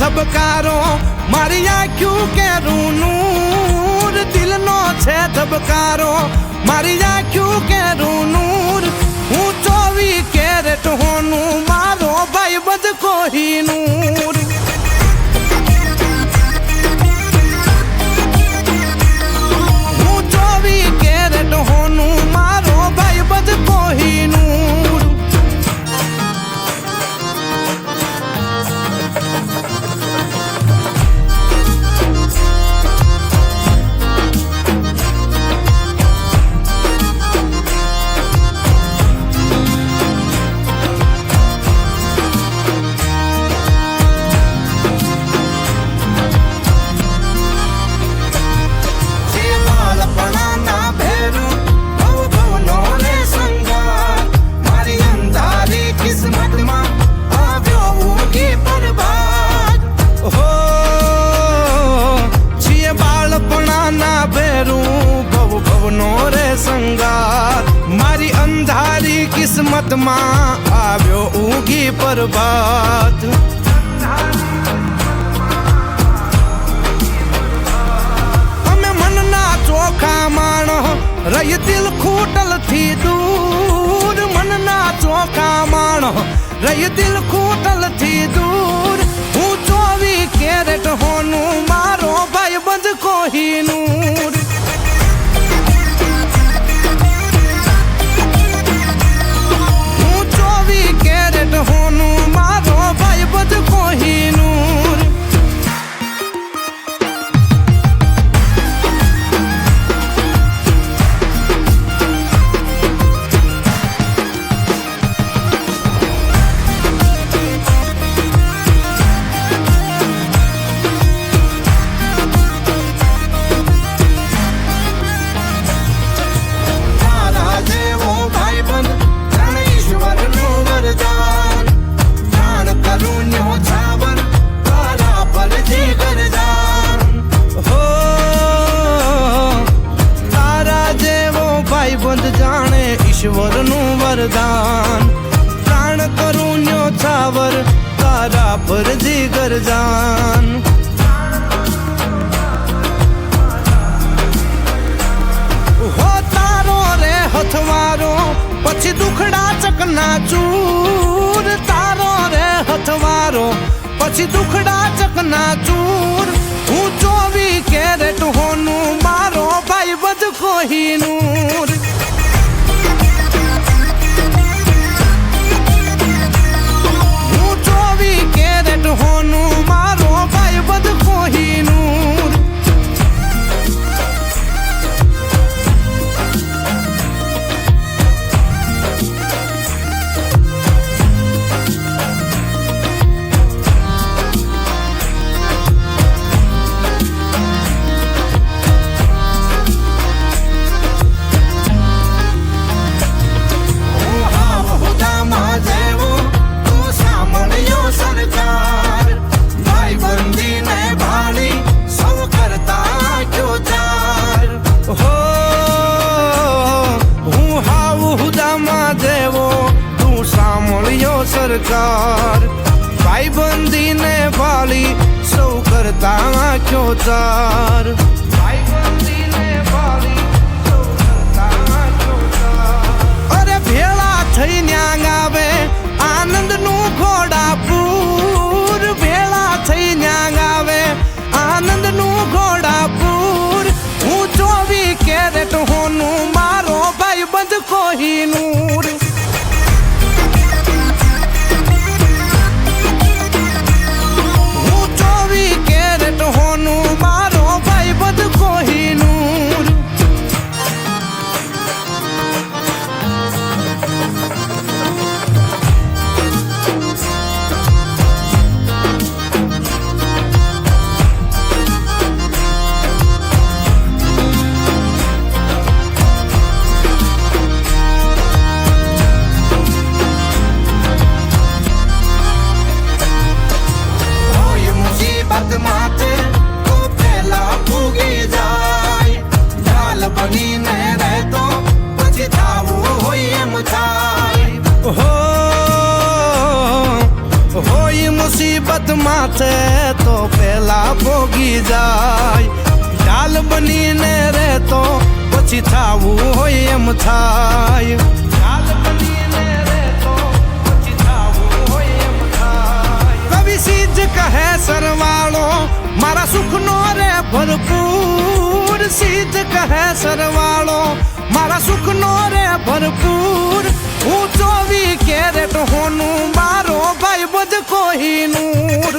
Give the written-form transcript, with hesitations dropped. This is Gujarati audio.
ધબકારો મારી આંખ્યું કેરું નૂર દિલનો છે ધબકારો મારી આંખ્યું કેરું નૂર હું 24 કેરેટ હોનું મારો ભાઈ બધ કોહિનૂર હું 24 કેરેટ હોનું મારો ભાઈ બધ કોહિનૂર મારી અંધારી કિસ્મત માં આવ્યો ઊંઘી પ્રભાત અમે મનના ચોખા માણો રહી દિલ ખૂટલ થી દૂર મનના ચોખા માણો રહી દિલ ખૂટલ થી દૂર હું 24 કેરેટ હોનું મારો ભાઈ બંધ કોહિનૂર હોનું મારો ભાઈ બધ કોહિનૂર ઈશ્વરનું વરદાન પ્રાણ કરું ન્યોછાવર તારા પર જીગર જાન હો તારો રે હથવારો પછી દુખડા ચકના ચૂર તારો રે હથવારો પછી દુખડા ચકના ચૂર હું 24 કેરેટ હોનું મારો ભાઈ બધ કોહિનૂર હોનું મારો ભાઈ બધ કોહિનૂર સરકાર ભાઈબંધી ને ભાળી સૌ કરતા આંખ્યો ચાર ભાઈબંધી ને ભાળી સૌ કરતા આંખ્યો ચાર અરે ભેળા થઈ ન્યાંગ આવે આનંદ નું ઘોડાપુર ભેળા થઈ ન્યાંગ આવે આનંદ નું ઘોડાપુર હું 24 કેરેટ હોનું મારો ભાઈ બંધ કોહિનૂર હોનું મારો ભાઈ બધ મુસીબત માથે તો પેલા ભોગી જાય, ઢાલ બનીને રહેતો પછી થાવું હોય એમ થાય, ઢાલ બનીને રહેતો પછી થાવું હોય એમ થાય. કવિ સીજ કહે સરવાળો મારા સુખનો રે ભરપૂર, સીજ કહે સરવાળો મારા સુખનો રે ભરપૂર. હું 24 કેરેટ હોનું મારો ભાઈ બધ કોહિનૂર.